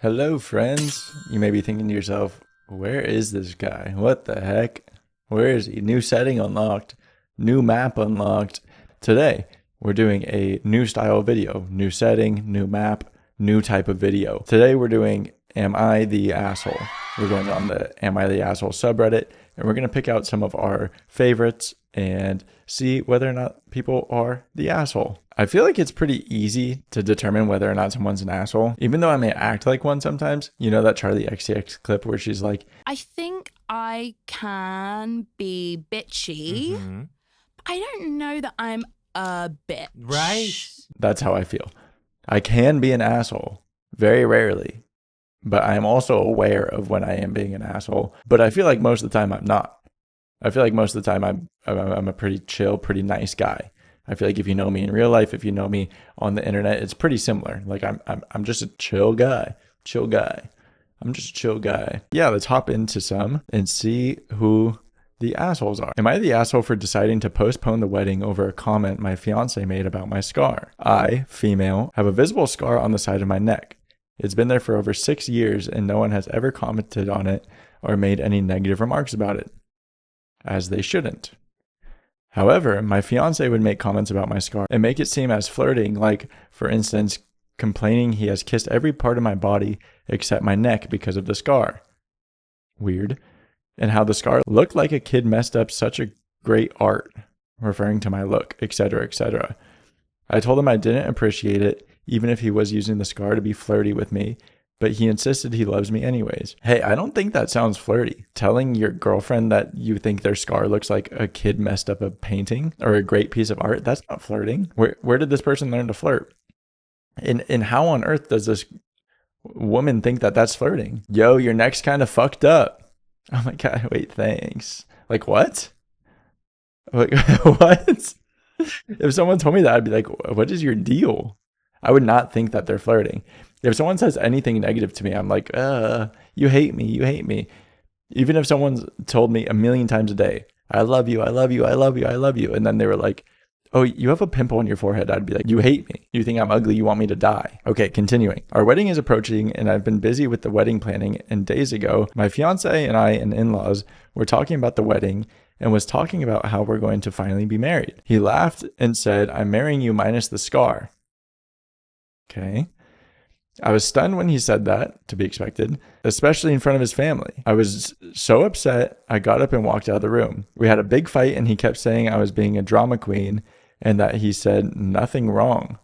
Hello, friends. You may be thinking to yourself, where is this guy? What the heck? Where is he? New setting unlocked, new map unlocked. Today, we're doing a new style video, new setting, new map, new type of video. Today, we're doing Am I the Asshole? We're going on the Am I the Asshole subreddit, and we're going to pick out some of our favorites and see whether or not people are the asshole. I feel like it's pretty easy to determine whether or not someone's an asshole, even though I may act like one sometimes. You know that Charlie XCX clip where she's like, I think I can be bitchy. I don't know that I'm a bitch. Right. That's how I feel. I can be an asshole, very rarely, but I am also aware of when I am being an asshole. But I feel like most of the time I'm not. I feel like most of the time I'm a pretty chill, pretty nice guy. I feel like if you know me in real life, if you know me on the internet, it's pretty similar. Like I'm just a chill guy. I'm just a chill guy. Yeah, let's hop into some and see who the assholes are. Am I the asshole for deciding to postpone the wedding over a comment my fiance made about my scar? I, female, have a visible scar on the side of my neck. It's been there for over 6 years and no one has ever commented on it or made any negative remarks about it, as they shouldn't. However, my fiance would make comments about my scar and make it seem as flirting, like, for instance, complaining he has kissed every part of my body except my neck because of the scar. Weird. And how the scar looked like a kid messed up such a great art, referring to my look, etc., etc. I told him I didn't appreciate it, even if he was using the scar to be flirty with me, but he insisted he loves me anyways. Hey, I don't think that sounds flirty. Telling your girlfriend that you think their scar looks like a kid messed up a painting or a great piece of art, that's not flirting. Where did this person learn to flirt? And how on earth does this woman think that that's flirting? Yo, your neck's kind of fucked up. Oh my God, wait, thanks. Like, what? Like, what? If someone told me that, I'd be like, what is your deal? I would not think that they're flirting. If someone says anything negative to me, I'm like, you hate me, you hate me. Even if someone's told me a million times a day, I love you, I love you, I love you, I love you. And then they were like, oh, you have a pimple on your forehead. I'd be like, you hate me. You think I'm ugly. You want me to die. Okay, continuing. Our wedding is approaching and I've been busy with the wedding planning. And days ago, my fiance and I and in-laws were talking about the wedding and was talking about how we're going to finally be married. He laughed and said, I'm marrying you minus the scar. Okay. I was stunned when he said that, to be expected, especially in front of his family. I was so upset, I got up and walked out of the room. We had a big fight and he kept saying I was being a drama queen and that he said nothing wrong.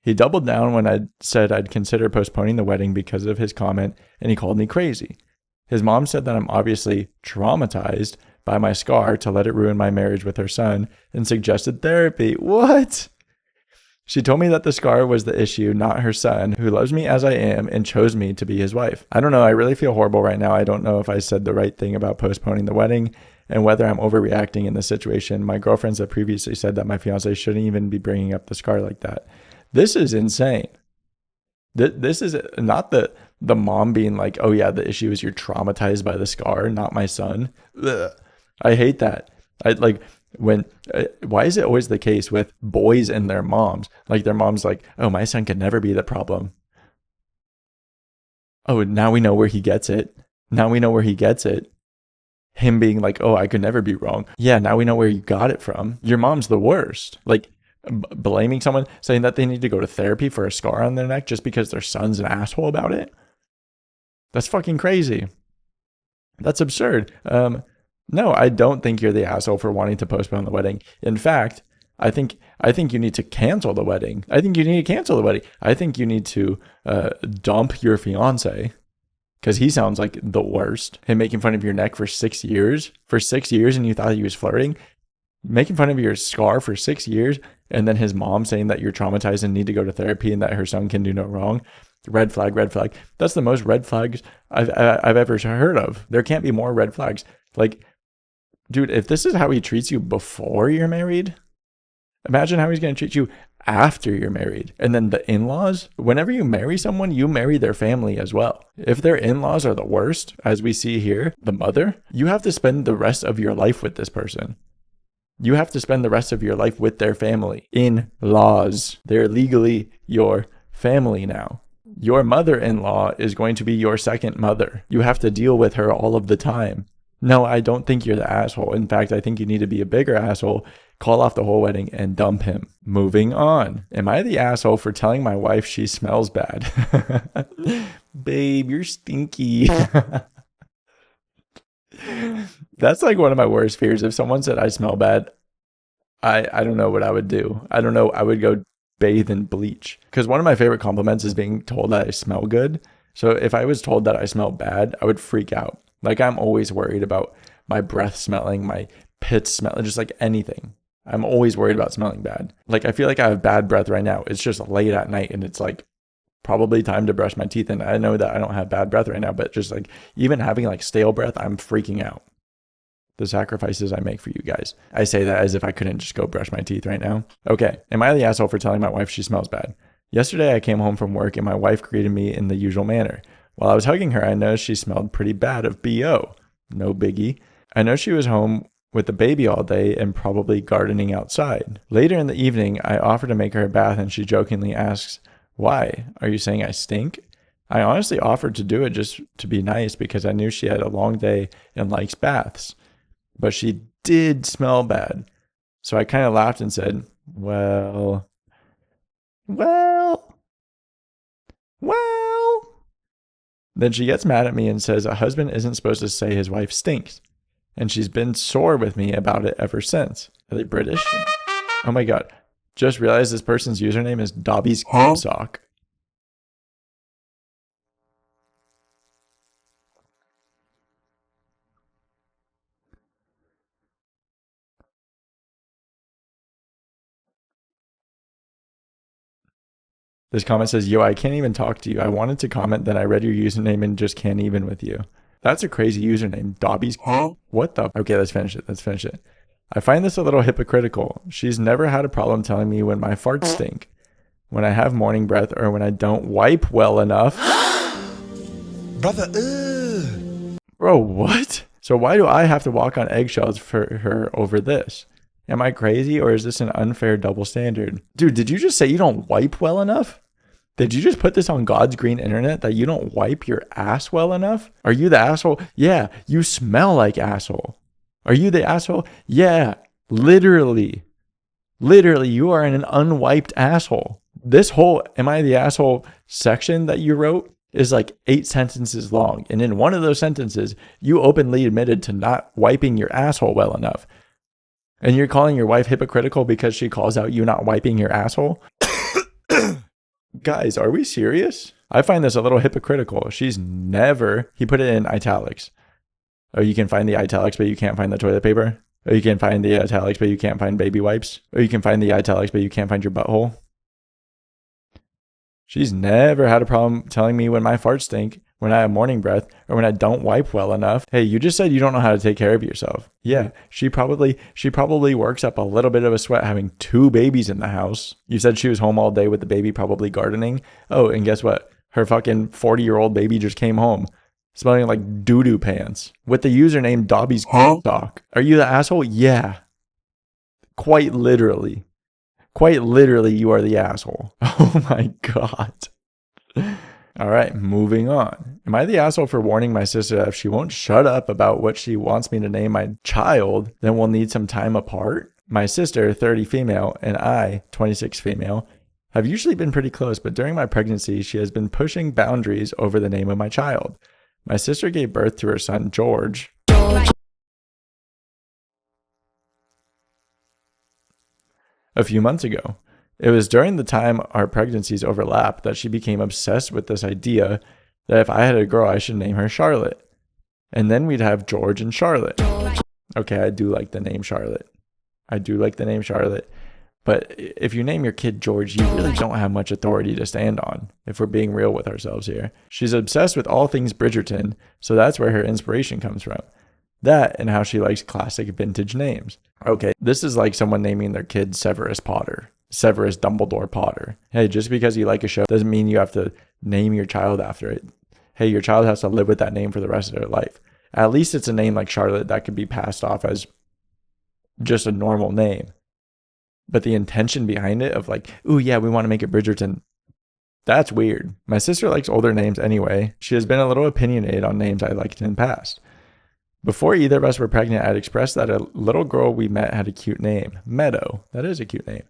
He doubled down when I said I'd consider postponing the wedding because of his comment and he called me crazy. His mom said that I'm obviously traumatized by my scar to let it ruin my marriage with her son and suggested therapy. What? She told me that the scar was the issue, not her son, who loves me as I am and chose me to be his wife. I don't know. I really feel horrible right now. I don't know if I said the right thing about postponing the wedding and whether I'm overreacting in this situation. My girlfriends have previously said that my fiance shouldn't even be bringing up the scar like that. This is insane. This is not the mom being like, oh yeah, the issue is you're traumatized by the scar, not my son. Ugh. I hate that. Why is it always the case with boys and their moms? Like their mom's like, oh, my son could never be the problem. Oh, now we know where he gets it. Him being like, oh, I could never be wrong. Yeah, now we know where you got it from. Your mom's the worst. Like blaming someone, saying that they need to go to therapy for a scar on their neck just because their son's an asshole about it. That's fucking crazy. That's absurd. No, I don't think you're the asshole for wanting to postpone the wedding. In fact, I think you need to cancel the wedding. I think you need to dump your fiance because he sounds like the worst. Him making fun of your neck for 6 years. For 6 years and you thought he was flirting? Making fun of your scar for 6 years and then his mom saying that you're traumatized and need to go to therapy and that her son can do no wrong. Red flag, red flag. That's the most red flags I've ever heard of. There can't be more red flags. Like, dude, if this is how he treats you before you're married, imagine how he's going to treat you after you're married. And then the in-laws, whenever you marry someone, you marry their family as well. If their in-laws are the worst, as we see here, the mother, you have to spend the rest of your life with this person. You have to spend the rest of your life with their family. In-laws. They're legally your family now. Your mother-in-law is going to be your second mother. You have to deal with her all of the time. No, I don't think you're the asshole. In fact, I think you need to be a bigger asshole, call off the whole wedding, and dump him. Moving on. Am I the asshole for telling my wife she smells bad? Babe, you're stinky. That's like one of my worst fears. If someone said I smell bad, I don't know what I would do. I don't know. I would go bathe in bleach. Because one of my favorite compliments is being told that I smell good. So if I was told that I smell bad, I would freak out. Like, I'm always worried about my breath smelling, my pits smelling, just like anything. I'm always worried about smelling bad. Like, I feel like I have bad breath right now. It's just late at night and it's like probably time to brush my teeth. And I know that I don't have bad breath right now, but just like even having like stale breath, I'm freaking out. The sacrifices I make for you guys. I say that as if I couldn't just go brush my teeth right now. Okay. Am I the asshole for telling my wife she smells bad? Yesterday, I came home from work and my wife greeted me in the usual manner. While I was hugging her, I noticed she smelled pretty bad of BO. No biggie. I know she was home with the baby all day and probably gardening outside. Later in the evening, I offer to make her a bath and she jokingly asks, "Why? Are you saying I stink?" I honestly offered to do it just to be nice because I knew she had a long day and likes baths. But she did smell bad. So I kind of laughed and said, well. Then she gets mad at me and says a husband isn't supposed to say his wife stinks. And she's been sore with me about it ever since. Are they British? Oh my God. Just realized this person's username is Dobby's Sock. This comment says, yo, I can't even talk to you. I wanted to comment, then I read your username and just can't even with you. That's a crazy username. Dobby's. What the? Okay, let's finish it. I find this a little hypocritical. She's never had a problem telling me when my farts stink, when I have morning breath, or when I don't wipe well enough. Brother, Bro, what? So why do I have to walk on eggshells for her over this? Am I crazy or is this an unfair double standard? Dude, did you just say you don't wipe well enough? Did you just put this on God's green internet that you don't wipe your ass well enough? Are you the asshole? Yeah, you smell like asshole. Are you the asshole? Yeah, literally. Literally, you are an unwiped asshole. This whole am I the asshole section that you wrote is like 8 sentences long. And in one of those sentences, you openly admitted to not wiping your asshole well enough. And you're calling your wife hypocritical because she calls out you not wiping your asshole? Guys, are we serious? I find this a little hypocritical. She's never, he put it in italics. Oh, you can find the italics, but you can't find the toilet paper? Or you can find the italics, but you can't find baby wipes? Or you can find the italics, but you can't find your butthole? She's never had a problem telling me when my farts stink, when I have morning breath, or when I don't wipe well enough. Hey, you just said you don't know how to take care of yourself. Yeah, she probably works up a little bit of a sweat having 2 babies in the house. You said she was home all day with the baby, probably gardening. Oh, and guess what? Her fucking 40-year-old baby just came home, smelling like doo-doo pants, with the username Dobby's Sock. Are you the asshole? Yeah. Quite literally. Quite literally, you are the asshole. Oh my God. All right, moving on. Am I the asshole for warning my sister that if she won't shut up about what she wants me to name my child, then we'll need some time apart? My sister, 30 female, and I, 26 female, have usually been pretty close, but during my pregnancy, she has been pushing boundaries over the name of my child. My sister gave birth to her son, George. A few months ago. It was during the time our pregnancies overlapped that she became obsessed with this idea that if I had a girl, I should name her Charlotte. And then we'd have George and Charlotte. Okay, I do like the name Charlotte. But if you name your kid George, you really don't have much authority to stand on, if we're being real with ourselves here. She's obsessed with all things Bridgerton, so that's where her inspiration comes from. That and how she likes classic vintage names. Okay, this is like someone naming their kid Severus Potter. Severus Dumbledore Potter. Hey, just because you like a show doesn't mean you have to name your child after it. Hey, your child has to live with that name for the rest of their life. At least it's a name like Charlotte that could be passed off as just a normal name. But the intention behind it of like, ooh, yeah, we want to make it Bridgerton. That's weird. My sister likes older names anyway. She has been a little opinionated on names I liked in the past. Before either of us were pregnant, I'd expressed that a little girl we met had a cute name. Meadow. That is a cute name.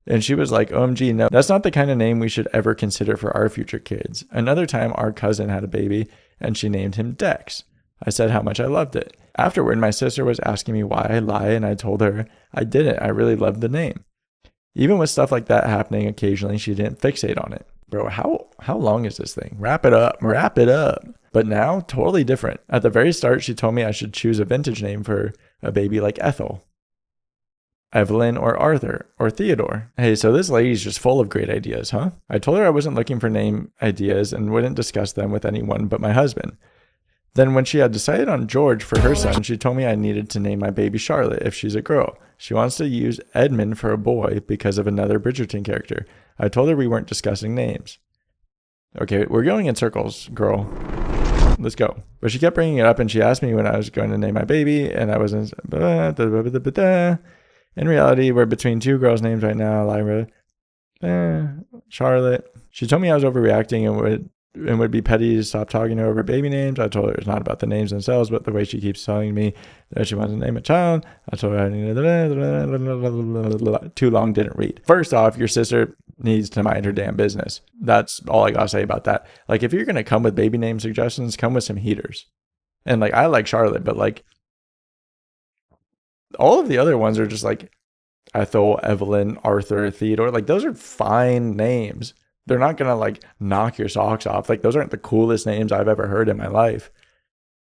And she was like, OMG, no, that's not the kind of name we should ever consider for our future kids. Another time, our cousin had a baby, and she named him Dex. I said how much I loved it. Afterward, my sister was asking me why I lie, and I told her I didn't. I really loved the name. Even with stuff like that happening occasionally, she didn't fixate on it. Bro, how long is this thing? Wrap it up. Wrap it up. But now, totally different. At the very start, she told me I should choose a vintage name for a baby like Ethel, Evelyn, or Arthur, or Theodore. Hey, so this lady's just full of great ideas, huh? I told her I wasn't looking for name ideas and wouldn't discuss them with anyone but my husband. Then when she had decided on George for her son, she told me I needed to name my baby Charlotte if she's a girl. She wants to use Edmund for a boy because of another Bridgerton character. I told her we weren't discussing names. Okay, we're going in circles, girl. Let's go. But she kept bringing it up, and she asked me when I was going to name my baby, and I wasn't. In reality, we're between two girls' names right now, Lyra, Charlotte. She told me I was overreacting and would be petty to stop talking to her over baby names. I told her it's not about the names themselves, but the way she keeps telling me that she wants to name a child. I told her I needed too long, didn't read. First off, your sister needs to mind her damn business. That's all I gotta say about that. Like, if you're gonna come with baby name suggestions, come with some heaters. And like, I like Charlotte, but like, all of the other ones are just like Ethel, Evelyn, Arthur, Theodore. Like, those are fine names. They're not going to like knock your socks off. Like, those aren't the coolest names I've ever heard in my life.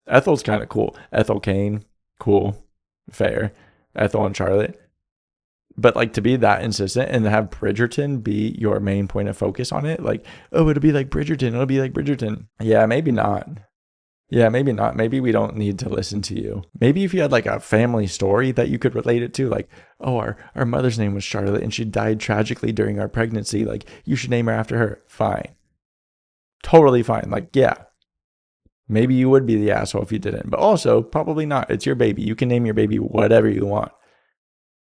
Ethel's kind of cool. Ethel Kane, cool, fair. Ethel and Charlotte. But like, to be that insistent and have Bridgerton be your main point of focus on it, like, oh, it'll be like Bridgerton. It'll be like Bridgerton. Yeah, maybe not. Yeah, maybe not. Maybe we don't need to listen to you. Maybe if you had like a family story that you could relate it to, like, oh, our mother's name was Charlotte and she died tragically during our pregnancy. Like, you should name her after her. Fine. Totally fine. Like, yeah. Maybe you would be the asshole if you didn't. But also, probably not. It's your baby. You can name your baby whatever you want.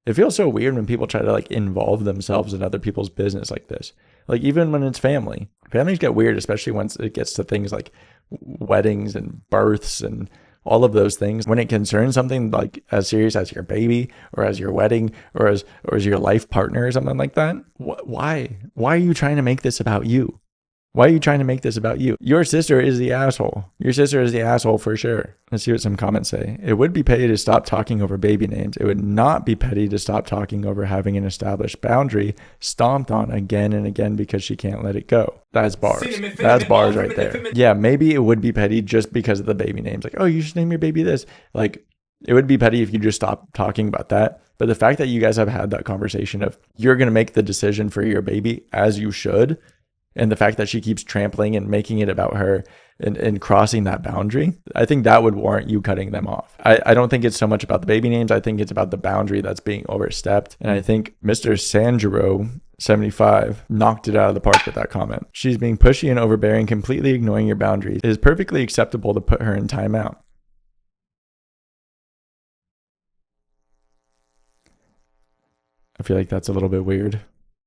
It feels so weird when people try to like involve themselves in other people's business like this. Like, even when it's family. Families get weird, especially once it gets to things like weddings and births and all of those things. When it concerns something like as serious as your baby or as your wedding or as your life partner or something like that, why are you trying to make this about you? Why are you trying to make this about you? Your sister is the asshole. Your sister is the asshole for sure. Let's see what some comments say. It would be petty to stop talking over baby names. It would not be petty to stop talking over having an established boundary stomped on again and again because she can't let it go. That's bars. That's bars right there. Yeah, maybe it would be petty just because of the baby names. Like, oh, you should name your baby this. Like, it would be petty if you just stopped talking about that. But the fact that you guys have had that conversation of you're going to make the decision for your baby as you should, and the fact that she keeps trampling and making it about her and crossing that boundary, I think that would warrant you cutting them off. I don't think it's so much about the baby names. I think it's about the boundary that's being overstepped. And I think Mr. Sanjuro 75 knocked it out of the park with that comment. She's being pushy and overbearing, completely ignoring your boundaries. It is perfectly acceptable to put her in timeout. I feel like that's a little bit weird.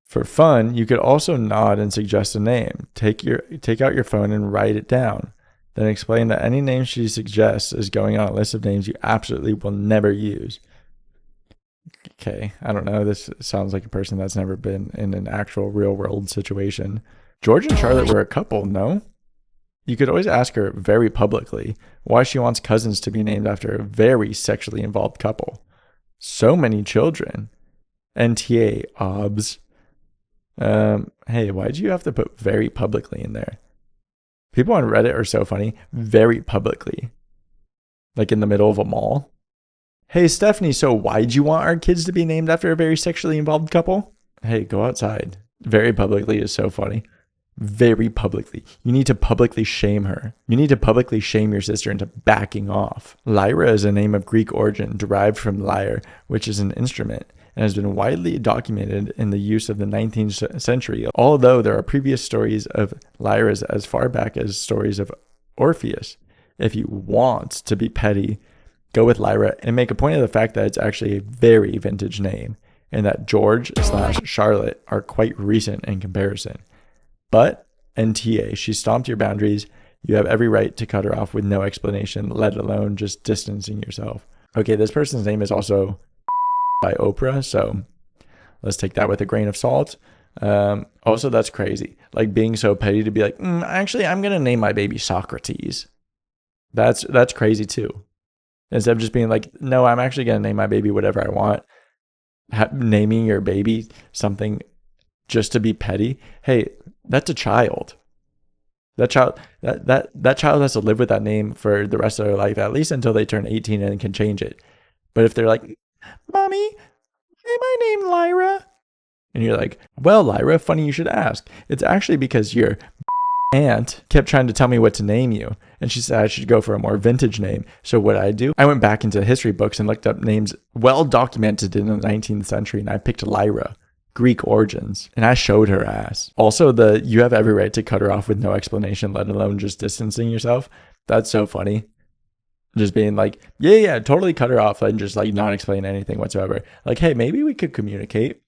For fun, you could also nod and suggest a name. Take out your phone and write it down. Then explain that any name she suggests is going on a list of names you absolutely will never use. Okay, I don't know. This sounds like a person that's never been in an actual real world situation. George and Charlotte were a couple, no? You could always ask her very publicly why she wants cousins to be named after a very sexually involved couple. So many children. NTA, obs. Hey, why'd you have to put very publicly in there? People on Reddit are so funny. Very publicly. Like in the middle of a mall. Hey, Stephanie, so why'd you want our kids to be named after a very sexually involved couple? Hey, go outside. Very publicly is so funny. Very publicly. You need to publicly shame her. You need to publicly shame your sister into backing off. Lyra is a name of Greek origin derived from lyre, which is an instrument, and has been widely documented in the use of the 19th century, although there are previous stories of lyres as far back as stories of Orpheus. If you want to be petty, go with Lyra and make a point of the fact that it's actually a very vintage name, and that George/Charlotte are quite recent in comparison. But NTA, she stomped your boundaries. You have every right to cut her off with no explanation, let alone just distancing yourself. Okay, this person's name is also by Oprah, so let's take that with a grain of salt. Also, that's crazy. Like being so petty to be like, actually, I'm going to name my baby Socrates. That's crazy too. Instead of just being like, no, I'm actually going to name my baby whatever I want. Naming your baby something just to be petty. Hey, that's a child. That child has to live with that name for the rest of their life, at least until they turn 18 and can change it. But if they're like, Mommy, am I named Lyra? And you're like, well, Lyra, funny you should ask. It's actually because your aunt kept trying to tell me what to name you. And she said I should go for a more vintage name. So what I do, I went back into history books and looked up names well documented in the 19th century. And I picked Lyra, Greek origins. And I showed her ass. Also, you have every right to cut her off with no explanation, let alone just distancing yourself. That's so funny. Just being like, yeah, totally cut her off and just like not explain anything whatsoever. Like, hey, maybe we could communicate.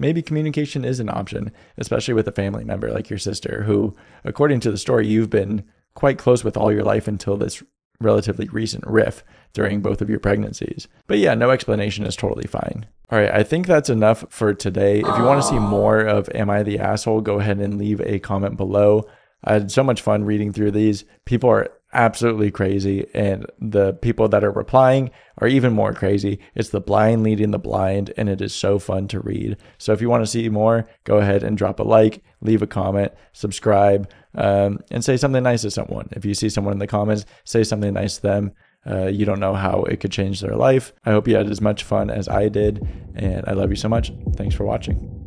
Maybe communication is an option, especially with a family member like your sister, who, according to the story, you've been quite close with all your life until this relatively recent riff during both of your pregnancies. But yeah, no explanation is totally fine. All right, I think that's enough for today. If you want to see more of Am I the Asshole, go ahead and leave a comment below. I had so much fun reading through these. People are absolutely crazy, and the people that are replying are even more crazy. It's the blind leading the blind, and it is so fun to read. So if you want to see more, go ahead and drop a like, leave a comment, subscribe, and say something nice to someone. If you see someone in the comments, say something nice to them. You don't know how it could change their life. I hope you had as much fun as I did, and I love you so much. Thanks for watching.